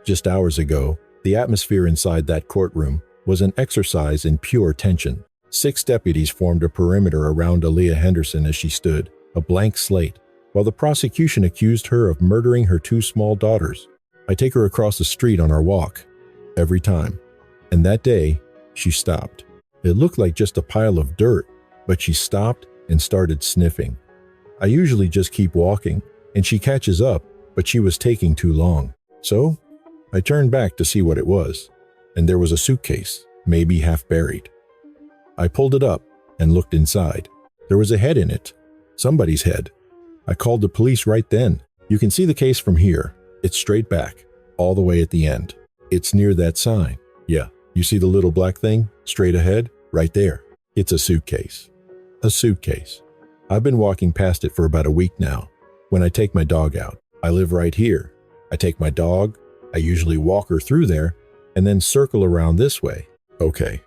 Just hours ago, the atmosphere inside that courtroom was an exercise in pure tension. 6 deputies formed a perimeter around Aaliyah Henderson as she stood, a blank slate, while the prosecution accused her of murdering her 2 small daughters. I take her across the street on our walk, every time. And that day, she stopped. It looked like just a pile of dirt, but she stopped and started sniffing. I usually just keep walking, and she catches up, but she was taking too long. So, I turned back to see what it was, and there was a suitcase, maybe half buried. I pulled it up and looked inside. There was a head in it, somebody's head. I called the police right then. You can see the case from here. It's straight back, all the way at the end. It's near that sign. Yeah, you see the little black thing, straight ahead, right there. It's a suitcase. A suitcase. I've been walking past it for about a week now. When I take my dog out, I live right here. I take my dog, I usually walk her through there, and then circle around this way. Okay.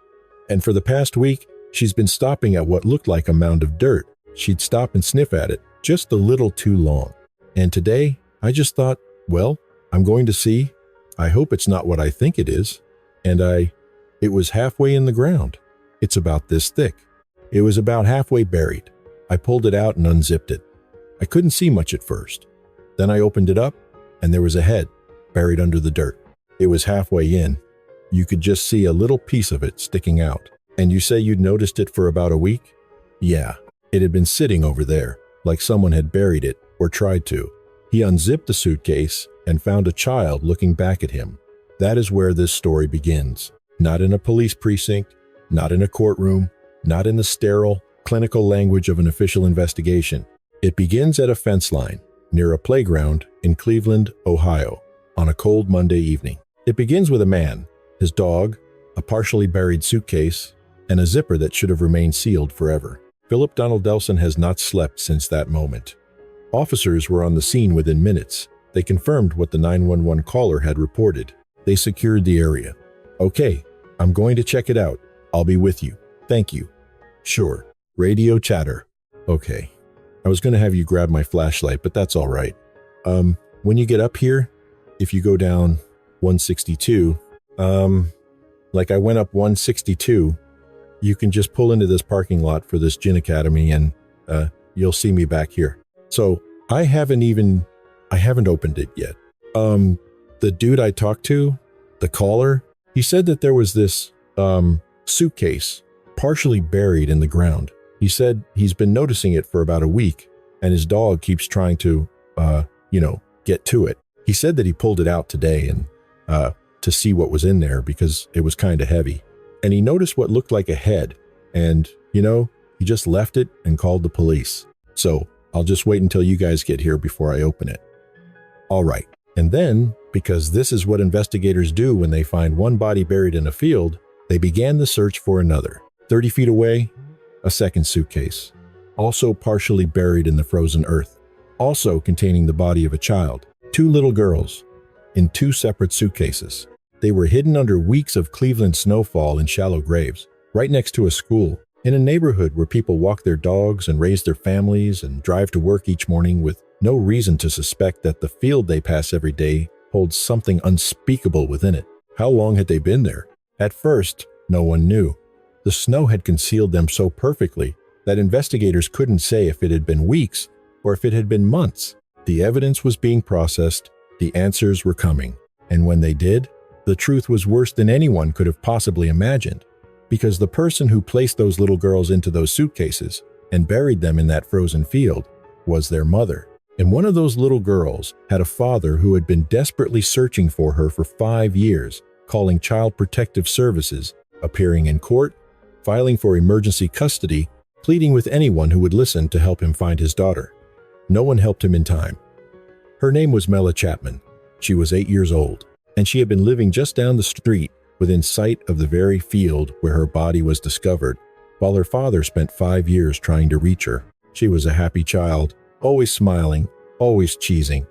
And for the past week, she's been stopping at what looked like a mound of dirt. She'd stop and sniff at it, just a little too long. And today, I just thought, well, I'm going to see. I hope it's not what I think it is. And it was halfway in the ground. It's about this thick. It was about halfway buried. I pulled it out and unzipped it. I couldn't see much at first. Then I opened it up, and there was a head buried under the dirt. It was halfway in. You could just see a little piece of it sticking out. And you say you'd noticed it for about a week? Yeah, it had been sitting over there, like someone had buried it or tried to. He unzipped the suitcase and found a child looking back at him. That is where this story begins. Not in a police precinct, not in a courtroom, not in the sterile, clinical language of an official investigation. It begins at a fence line near a playground in Cleveland, Ohio, on a cold Monday evening. It begins with a man, his dog, a partially buried suitcase, and a zipper that should have remained sealed forever. Philip Donald Delson has not slept since that moment. Officers were on the scene within minutes. They confirmed what the 911 caller had reported. They secured the area. Okay, I'm going to check it out. I'll be with you. Thank you. Sure. Radio chatter. Okay. I was going to have you grab my flashlight, but that's all right. When you get up here, if you go down 162, like I went up 162, you can just pull into this parking lot for this gin academy and you'll see me back here. So I haven't opened it yet. The dude I talked to, the caller, he said that there was this suitcase partially buried in the ground. He said he's been noticing it for about a week and his dog keeps trying to, get to it. He said that he pulled it out today and to see what was in there because it was kind of heavy. And he noticed what looked like a head and, he just left it and called the police. So I'll just wait until you guys get here before I open it. All right. And then, because this is what investigators do when they find one body buried in a field, they began the search for another. 30 feet away, a second suitcase, also partially buried in the frozen earth, also containing the body of a child, 2 little girls, in 2 separate suitcases. They were hidden under weeks of Cleveland snowfall in shallow graves, right next to a school, in a neighborhood where people walk their dogs and raise their families and drive to work each morning with no reason to suspect that the field they pass every day holds something unspeakable within it. How long had they been there? At first, no one knew. The snow had concealed them so perfectly that investigators couldn't say if it had been weeks or if it had been months. The evidence was being processed, the answers were coming, and when they did, the truth was worse than anyone could have possibly imagined, because the person who placed those little girls into those suitcases and buried them in that frozen field was their mother. And one of those little girls had a father who had been desperately searching for her for 5 years, calling Child Protective Services, appearing in court, filing for emergency custody, pleading with anyone who would listen to help him find his daughter. No one helped him in time. Her name was Mila Chapman. She was 8 years old, and she had been living just down the street within sight of the very field where her body was discovered, while her father spent 5 years trying to reach her. She was a happy child, always smiling, always cheesing.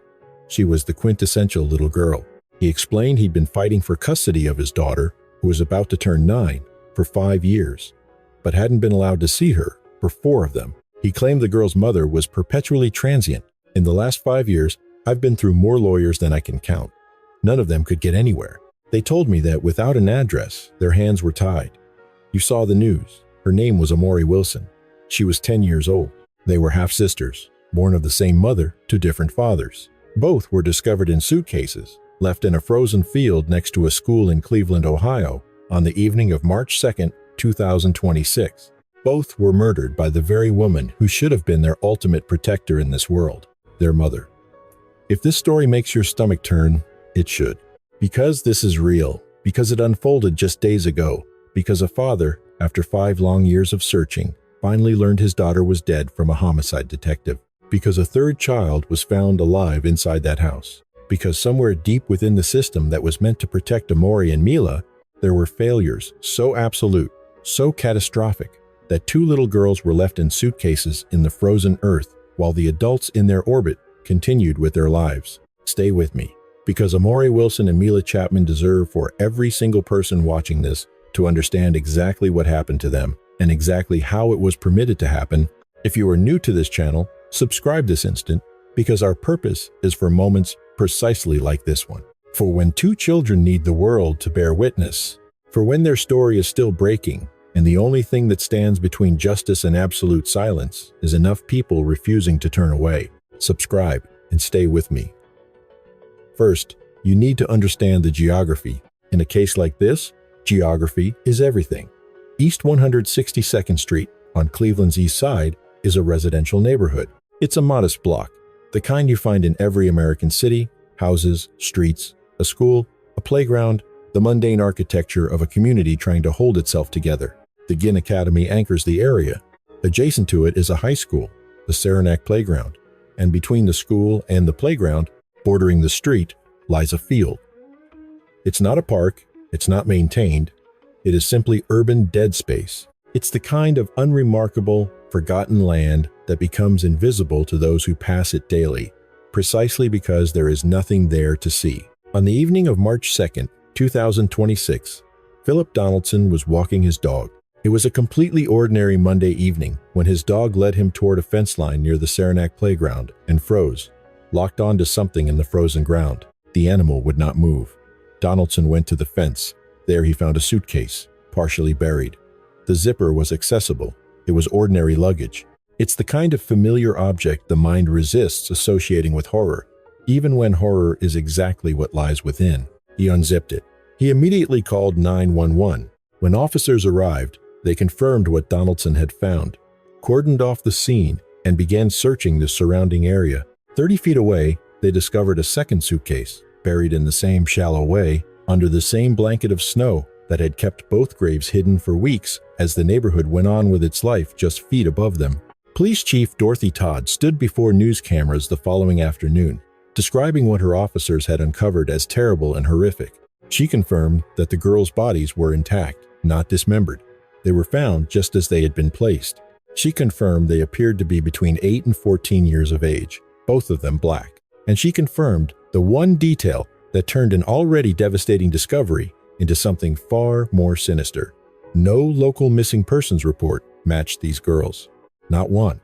She was the quintessential little girl. He explained he'd been fighting for custody of his daughter, who was about to turn 9, for 5 years, but hadn't been allowed to see her for 4 of them. He claimed the girl's mother was perpetually transient. In the last 5 years, I've been through more lawyers than I can count. None of them could get anywhere. They told me that without an address, their hands were tied. You saw the news. Her name was Amore Wilson. She was 10 years old. They were half-sisters, born of the same mother to different fathers. Both were discovered in suitcases, left in a frozen field next to a school in Cleveland, Ohio, on the evening of March 2, 2026. Both were murdered by the very woman who should have been their ultimate protector in this world, their mother. If this story makes your stomach turn, it should. Because this is real, because it unfolded just days ago, because a father, after 5 long years of searching, finally learned his daughter was dead from a homicide detective, because a third child was found alive inside that house, because somewhere deep within the system that was meant to protect Amore and Mila, there were failures so absolute, so catastrophic, that 2 little girls were left in suitcases in the frozen earth while the adults in their orbit continued with their lives. Stay with me, because Amore Wilson and Mila Chapman deserve for every single person watching this to understand exactly what happened to them and exactly how it was permitted to happen. If you are new to this channel, subscribe this instant, because our purpose is for moments precisely like this one. For when 2 children need the world to bear witness, for when their story is still breaking, and the only thing that stands between justice and absolute silence is enough people refusing to turn away. Subscribe and stay with me. First, you need to understand the geography. In a case like this, geography is everything. East 162nd Street on Cleveland's east side is a residential neighborhood. It's a modest block, the kind you find in every American city: houses, streets, a school, a playground, the mundane architecture of a community trying to hold itself together. The Ginn Academy anchors the area. Adjacent to it is a high school, the Saranac Playground, and between the school and the playground, bordering the street, lies a field. It's not a park, it's not maintained, it is simply urban dead space. It's the kind of unremarkable, forgotten land that becomes invisible to those who pass it daily, precisely because there is nothing there to see. On the evening of March 2nd, 2026, Philip Donaldson was walking his dog. It was a completely ordinary Monday evening when his dog led him toward a fence line near the Saranac Playground and froze, locked onto something in the frozen ground. The animal would not move. Donaldson went to the fence. There he found a suitcase, partially buried. The zipper was accessible. It was ordinary luggage. It's the kind of familiar object the mind resists associating with horror, even when horror is exactly what lies within. He unzipped it. He immediately called 911. When officers arrived, they confirmed what Donaldson had found, cordoned off the scene, and began searching the surrounding area. 30 feet away, they discovered a second suitcase, buried in the same shallow way, under the same blanket of snow that had kept both graves hidden for weeks as the neighborhood went on with its life just feet above them. Police Chief Dorothy Todd stood before news cameras the following afternoon, describing what her officers had uncovered as terrible and horrific. She confirmed that the girls' bodies were intact, not dismembered. They were found just as they had been placed. She confirmed they appeared to be between 8 and 14 years of age, both of them black. And she confirmed the one detail that turned an already devastating discovery into something far more sinister. No local missing persons report matched these girls. Not one.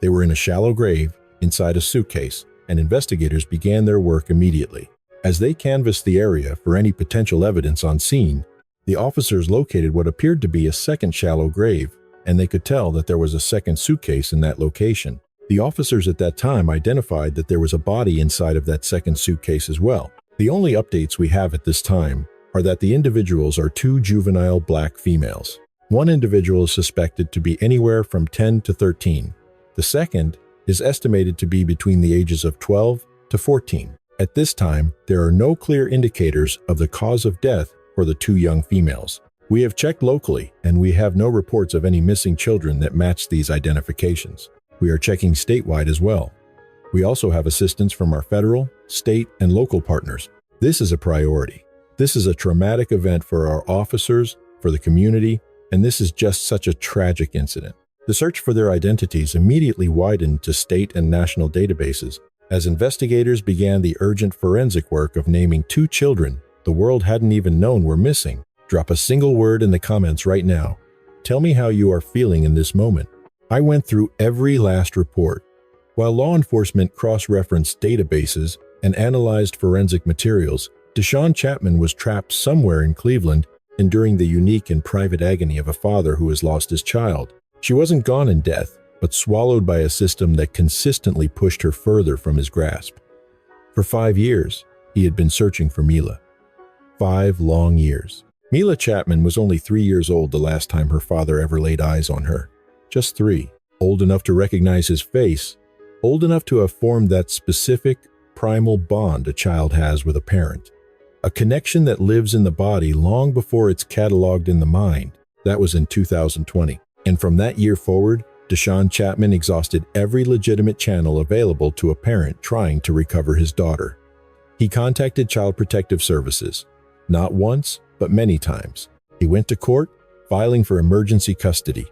They were in a shallow grave inside a suitcase, and investigators began their work immediately. As they canvassed the area for any potential evidence on scene, the officers located what appeared to be a second shallow grave, and they could tell that there was a second suitcase in that location. The officers at that time identified that there was a body inside of that second suitcase as well. The only updates we have at this time are that the individuals are 2 juvenile black females. One individual is suspected to be anywhere from 10 to 13. The second is estimated to be between the ages of 12 to 14. At this time, there are no clear indicators of the cause of death for the 2 young females. We have checked locally, and we have no reports of any missing children that match these identifications. We are checking statewide as well. We also have assistance from our federal, state, and local partners. This is a priority. This is a traumatic event for our officers, for the community, and this is just such a tragic incident. The search for their identities immediately widened to state and national databases as investigators began the urgent forensic work of naming 2 children the world hadn't even known were missing. Drop a single word in the comments right now. Tell me how you are feeling in this moment. I went through every last report. While law enforcement cross-referenced databases and analyzed forensic materials, Deshawn Chapman was trapped somewhere in Cleveland, enduring the unique and private agony of a father who has lost his child. She wasn't gone in death, but swallowed by a system that consistently pushed her further from his grasp. For 5 years, he had been searching for Mila. 5 long years. Mila Chapman was only 3 years old the last time her father ever laid eyes on her. Just 3. Old enough to recognize his face, old enough to have formed that specific, primal bond a child has with a parent. A connection that lives in the body long before it's cataloged in the mind. That was in 2020. And from that year forward, Deshawn Chapman exhausted every legitimate channel available to a parent trying to recover his daughter. He contacted Child Protective Services. Not once, but many times. He went to court, filing for emergency custody.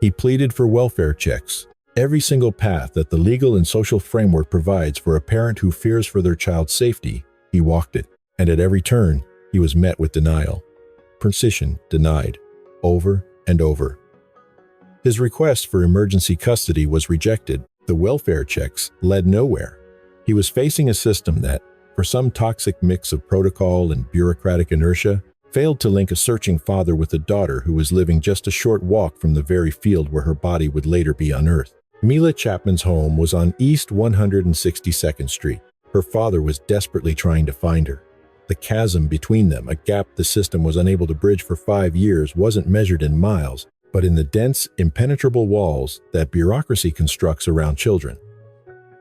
He pleaded for welfare checks. Every single path that the legal and social framework provides for a parent who fears for their child's safety, he walked it. And at every turn, he was met with denial. Precision denied, over and over. His request for emergency custody was rejected. The welfare checks led nowhere. He was facing a system that, for some toxic mix of protocol and bureaucratic inertia, failed to link a searching father with a daughter who was living just a short walk from the very field where her body would later be unearthed. Mila Chapman's home was on East 162nd Street. Her father was desperately trying to find her. The chasm between them, a gap the system was unable to bridge for 5 years, wasn't measured in miles, but in the dense, impenetrable walls that bureaucracy constructs around children.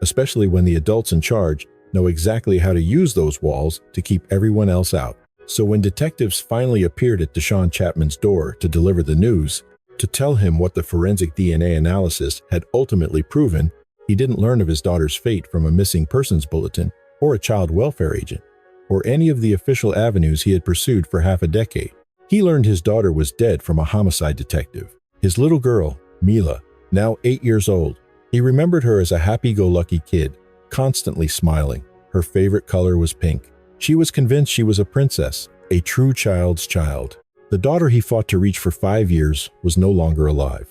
Especially when the adults in charge know exactly how to use those walls to keep everyone else out. So when detectives finally appeared at Deshawn Chapman's door to deliver the news, to tell him what the forensic DNA analysis had ultimately proven, he didn't learn of his daughter's fate from a missing persons bulletin or a child welfare agent, or any of the official avenues he had pursued for half a decade. He learned his daughter was dead from a homicide detective. His little girl, Mila, now 8 years old. He remembered her as a happy-go-lucky kid, constantly smiling. Her favorite color was pink. She was convinced she was a princess, a true child's child. The daughter he fought to reach for 5 years was no longer alive.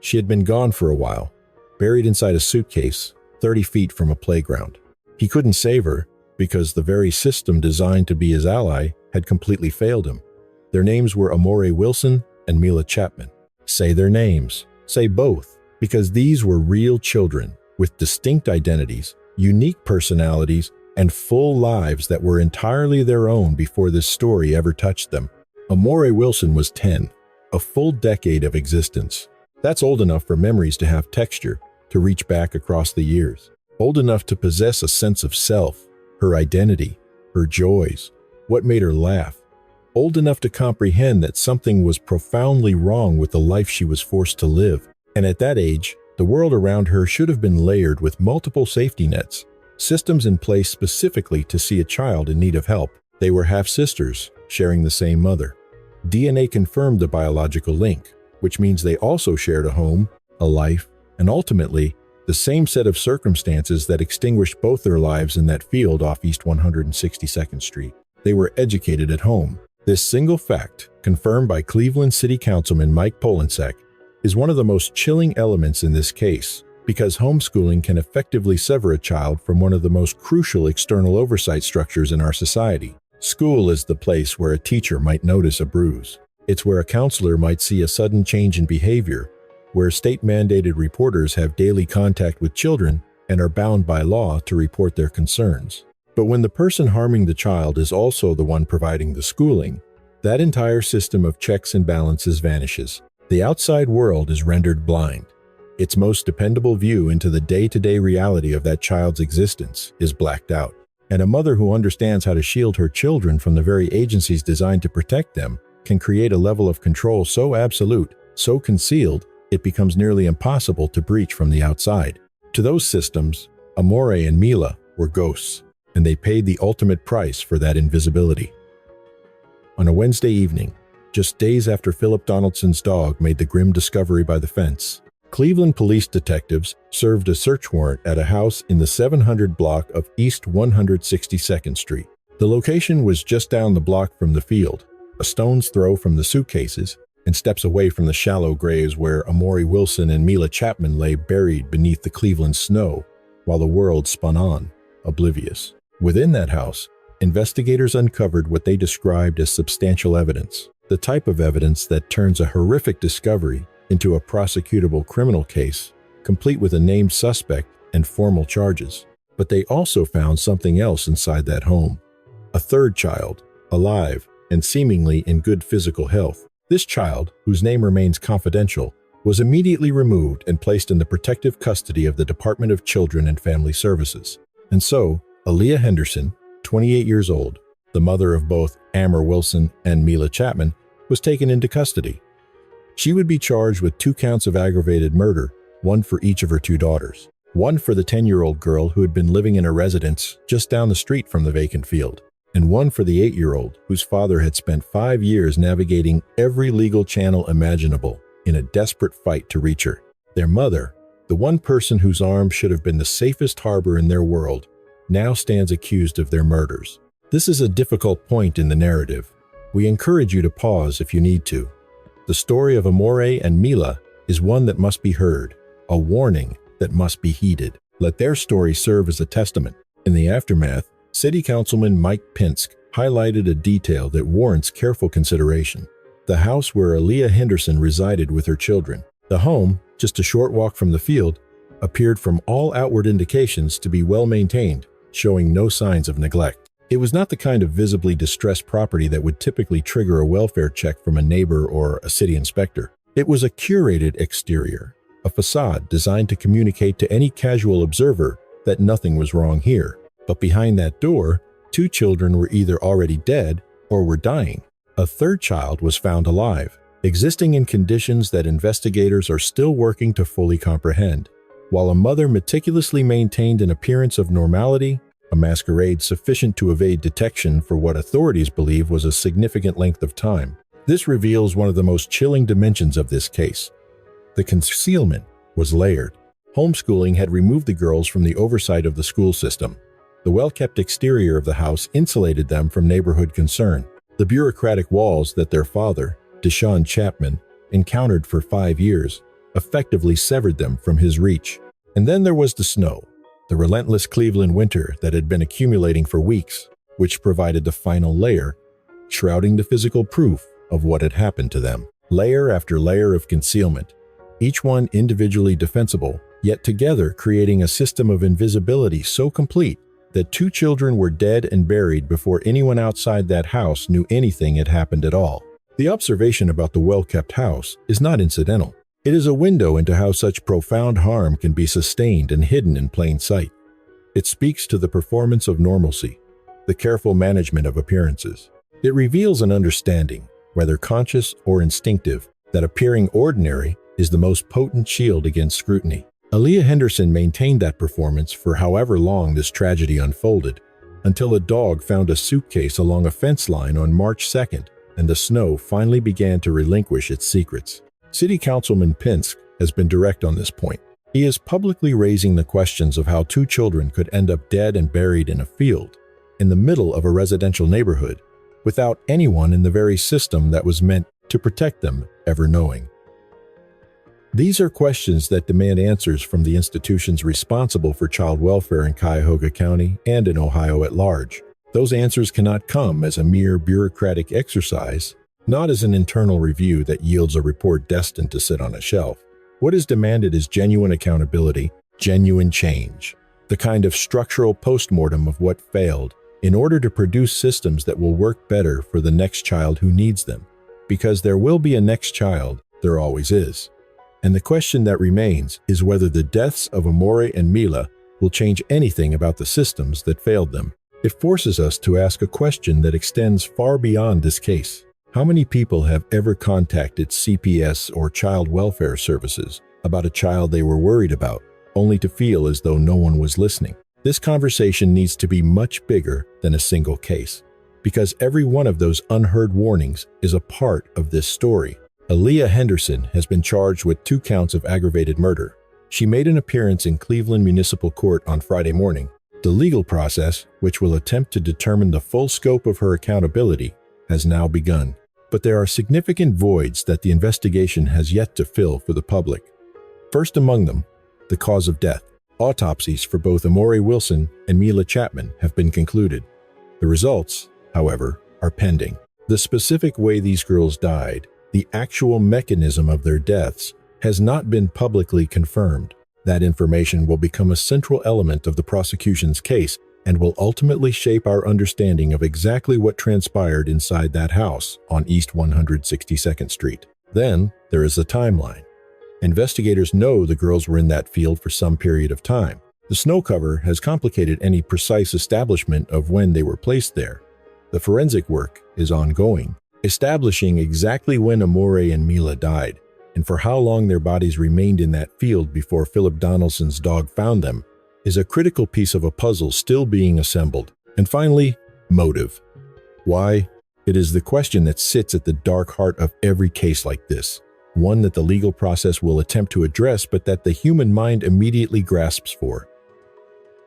She had been gone for a while, buried inside a suitcase, 30 feet from a playground. He couldn't save her because the very system designed to be his ally had completely failed him. Their names were Amore Wilson and Mila Chapman. Say their names. Say both, because these were real children with distinct identities, unique personalities, and full lives that were entirely their own before this story ever touched them. Amore Wilson was 10, a full decade of existence. That's old enough for memories to have texture, to reach back across the years. Old enough to possess a sense of self, her identity, her joys, what made her laugh. Old enough to comprehend that something was profoundly wrong with the life she was forced to live. And at that age, the world around her should have been layered with multiple safety nets, systems in place specifically to see a child in need of help. They were half-sisters, sharing the same mother. DNA confirmed the biological link, which means they also shared a home, a life, and ultimately, the same set of circumstances that extinguished both their lives in that field off East 162nd Street. They were educated at home. This single fact, confirmed by Cleveland City Councilman Mike Polensek, is one of the most chilling elements in this case, because homeschooling can effectively sever a child from one of the most crucial external oversight structures in our society. School is the place where a teacher might notice a bruise. It's where a counselor might see a sudden change in behavior, where state-mandated reporters have daily contact with children and are bound by law to report their concerns. But when the person harming the child is also the one providing the schooling, that entire system of checks and balances vanishes. The outside world is rendered blind. Its most dependable view into the day-to-day reality of that child's existence is blacked out. And a mother who understands how to shield her children from the very agencies designed to protect them can create a level of control so absolute, so concealed, it becomes nearly impossible to breach from the outside. To those systems, Amore and Mila were ghosts, and they paid the ultimate price for that invisibility. On a Wednesday evening, just days after Philip Donaldson's dog made the grim discovery by the fence, Cleveland police detectives served a search warrant at a house in the 700 block of East 162nd Street. The location was just down the block from the field, a stone's throw from the Suitcases, and steps away from the shallow graves where Amore Wilson and Mila Chapman lay buried beneath the Cleveland snow while the world spun on, oblivious. Within that house, investigators uncovered what they described as substantial evidence, the type of evidence that turns a horrific discovery into a prosecutable criminal case, complete with a named suspect and formal charges. But they also found something else inside that home. A third child, alive and seemingly in good physical health. This child, whose name remains confidential, was immediately removed and placed in the protective custody of the Department of Children and Family Services. And so, Aaliyah Henderson, 28 years old, the mother of both Amore Wilson and Mila Chapman, was taken into custody. She would be charged with 2 counts of aggravated murder, one for each of her 2 daughters. One for the 10-year-old girl who had been living in a residence just down the street from the vacant field, and one for the 8-year-old whose father had spent 5 years navigating every legal channel imaginable in a desperate fight to reach her. Their mother, the one person whose arms should have been the safest harbor in their world, now stands accused of their murders. This is a difficult point in the narrative. We encourage you to pause if you need to. The story of Amore and Mila is one that must be heard, a warning that must be heeded. Let their story serve as a testament. In the aftermath, City Councilman Mike Pinsk highlighted a detail that warrants careful consideration. The house where Aaliyah Henderson resided with her children. The home, just a short walk from the field, appeared from all outward indications to be well maintained, showing no signs of neglect. It was not the kind of visibly distressed property that would typically trigger a welfare check from a neighbor or a city inspector. It was a curated exterior, a facade designed to communicate to any casual observer that nothing was wrong here. But behind that door, 2 children were either already dead or were dying. A third child was found alive, existing in conditions that investigators are still working to fully comprehend. While a mother meticulously maintained an appearance of normality, a masquerade sufficient to evade detection for what authorities believe was a significant length of time. This reveals one of the most chilling dimensions of this case. The concealment was layered. Homeschooling had removed the girls from the oversight of the school system. The well-kept exterior of the house insulated them from neighborhood concern. The bureaucratic walls that their father, Deshawn Chapman, encountered for 5 years effectively severed them from his reach. And then there was the snow, the relentless Cleveland winter that had been accumulating for weeks, which provided the final layer, shrouding the physical proof of what had happened to them. Layer after layer of concealment, each one individually defensible, yet together creating a system of invisibility so complete that 2 children were dead and buried before anyone outside that house knew anything had happened at all. The observation about the well-kept house is not incidental. It is a window into how such profound harm can be sustained and hidden in plain sight. It speaks to the performance of normalcy, the careful management of appearances. It reveals an understanding, whether conscious or instinctive, that appearing ordinary is the most potent shield against scrutiny. Aaliyah Henderson maintained that performance for however long this tragedy unfolded, until a dog found a suitcase along a fence line on March 2nd, and the snow finally began to relinquish its secrets. City Councilman Pinsk has been direct on this point. He is publicly raising the questions of how 2 children could end up dead and buried in a field, in the middle of a residential neighborhood, without anyone in the very system that was meant to protect them ever knowing. These are questions that demand answers from the institutions responsible for child welfare in Cuyahoga County and in Ohio at large. Those answers cannot come as a mere bureaucratic exercise, not as an internal review that yields a report destined to sit on a shelf. What is demanded is genuine accountability, genuine change, the kind of structural postmortem of what failed, in order to produce systems that will work better for the next child who needs them. Because there will be a next child, there always is. And the question that remains is whether the deaths of Amore and Mila will change anything about the systems that failed them. It forces us to ask a question that extends far beyond this case. How many people have ever contacted CPS or child welfare services about a child they were worried about, only to feel as though no one was listening? This conversation needs to be much bigger than a single case, because every one of those unheard warnings is a part of this story. Aaliyah Henderson has been charged with 2 counts of aggravated murder. She made an appearance in Cleveland Municipal Court on Friday morning. The legal process, which will attempt to determine the full scope of her accountability, has now begun. But there are significant voids that the investigation has yet to fill for the public. First among them, the cause of death. Autopsies for both Amore Wilson and Mila Chapman have been concluded. The results, however, are pending. The specific way these girls died, the actual mechanism of their deaths, has not been publicly confirmed. That information will become a central element of the prosecution's case and will ultimately shape our understanding of exactly what transpired inside that house on East 162nd Street. Then, there is the timeline. Investigators know the girls were in that field for some period of time. The snow cover has complicated any precise establishment of when they were placed there. The forensic work is ongoing, establishing exactly when Amore and Mila died, and for how long their bodies remained in that field before Philip Donaldson's dog found them, is a critical piece of a puzzle still being assembled. And finally, motive. Why? It is the question that sits at the dark heart of every case like this, one that the legal process will attempt to address but that the human mind immediately grasps for.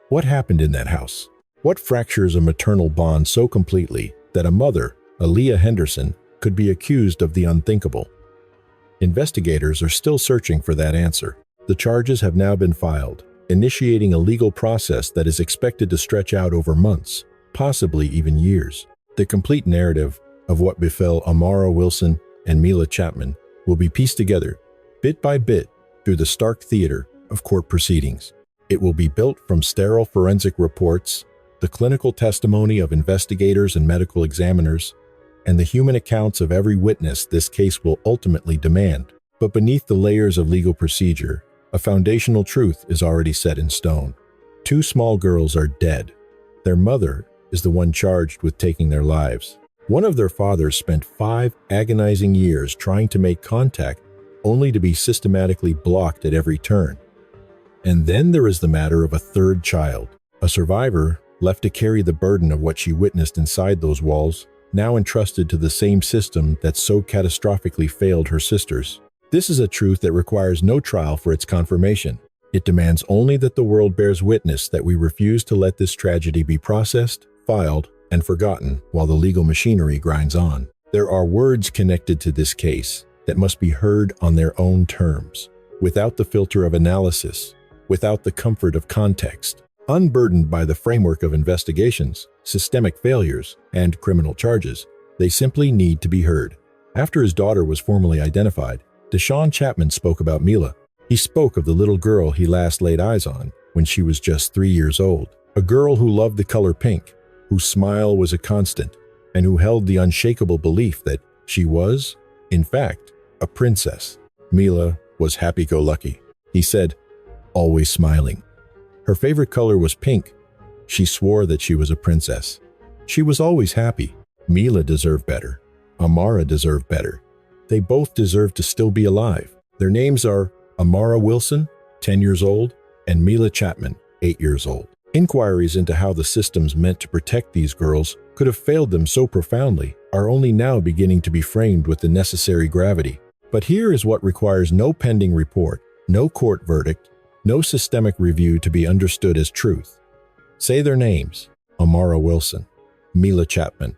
What happened in that house? What fractures a maternal bond so completely that a mother, Aaliyah Henderson, could be accused of the unthinkable? Investigators are still searching for that answer. The charges have now been filed, initiating a legal process that is expected to stretch out over months, possibly even years. The complete narrative of what befell Amore Wilson and Mila Chapman will be pieced together, bit by bit, through the stark theater of court proceedings. It will be built from sterile forensic reports, the clinical testimony of investigators and medical examiners, and the human accounts of every witness this case will ultimately demand. But beneath the layers of legal procedure, a foundational truth is already set in stone. 2 small girls are dead. Their mother is the one charged with taking their lives. One of their fathers spent 5 agonizing years trying to make contact, only to be systematically blocked at every turn. And then there is the matter of a 3rd child, a survivor left to carry the burden of what she witnessed inside those walls, now entrusted to the same system that so catastrophically failed her sisters. This is a truth that requires no trial for its confirmation. It demands only that the world bears witness that we refuse to let this tragedy be processed, filed, and forgotten while the legal machinery grinds on. There are words connected to this case that must be heard on their own terms, without the filter of analysis, without the comfort of context, unburdened by the framework of investigations, systemic failures, and criminal charges. They simply need to be heard. After his daughter was formally identified, Deshawn Chapman spoke about Mila. He spoke of the little girl he last laid eyes on when she was just 3 years old, a girl who loved the color pink, whose smile was a constant, and who held the unshakable belief that she was, in fact, a princess. Mila was happy-go-lucky, he said, always smiling. Her favorite color was pink. She swore that she was a princess. She was always happy. Mila deserved better. Amore deserved better. They both deserved to still be alive. Their names are Amore Wilson, 10 years old, and Mila Chapman, 8 years old. Inquiries into how the systems meant to protect these girls could have failed them so profoundly are only now beginning to be framed with the necessary gravity. But here is what requires no pending report, no court verdict, no systemic review to be understood as truth. Say their names, Amore Wilson, Mila Chapman.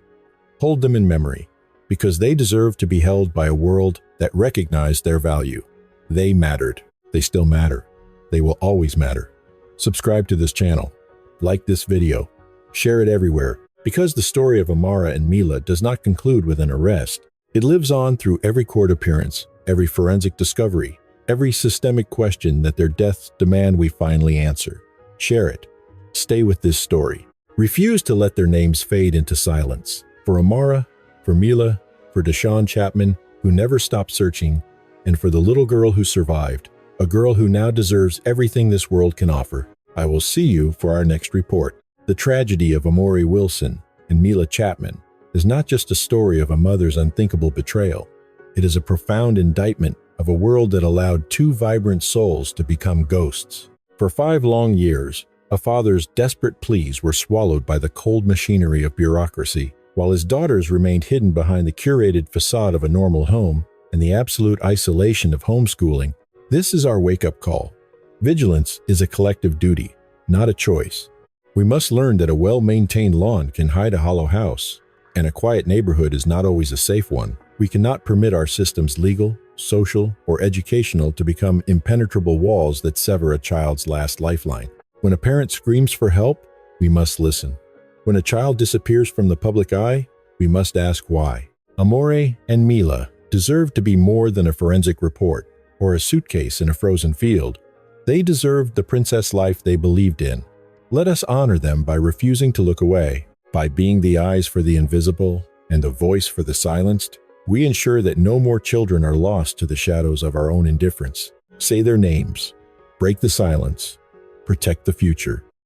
Hold them in memory, because they deserve to be held by a world that recognized their value. They mattered. They still matter. They will always matter. Subscribe to this channel. Like this video. Share it everywhere, because the story of Amore and Mila does not conclude with an arrest. It lives on through every court appearance, every forensic discovery, every systemic question that their deaths demand we finally answer. Share it. Stay with this story. Refuse to let their names fade into silence. For Amore, for Mila, for Deshawn Chapman, who never stopped searching, and for the little girl who survived, a girl who now deserves everything this world can offer. I will see you for our next report. The tragedy of Amore Wilson and Mila Chapman is not just a story of a mother's unthinkable betrayal. It is a profound indictment of a world that allowed 2 vibrant souls to become ghosts. For 5 long years, a father's desperate pleas were swallowed by the cold machinery of bureaucracy, while his daughters remained hidden behind the curated facade of a normal home and the absolute isolation of homeschooling. This is our wake-up call. Vigilance is a collective duty, not a choice. We must learn that a well-maintained lawn can hide a hollow house, and a quiet neighborhood is not always a safe one. We cannot permit our system's legal, social, or educational to become impenetrable walls that sever a child's last lifeline. When a parent screams for help, we must listen. When a child disappears from the public eye, we must ask why. Amore and Mila deserve to be more than a forensic report or a suitcase in a frozen field. They deserved the princess life they believed in. Let us honor them by refusing to look away. By being the eyes for the invisible and the voice for the silenced, we ensure that no more children are lost to the shadows of our own indifference. Say their names. Break the silence. Protect the future.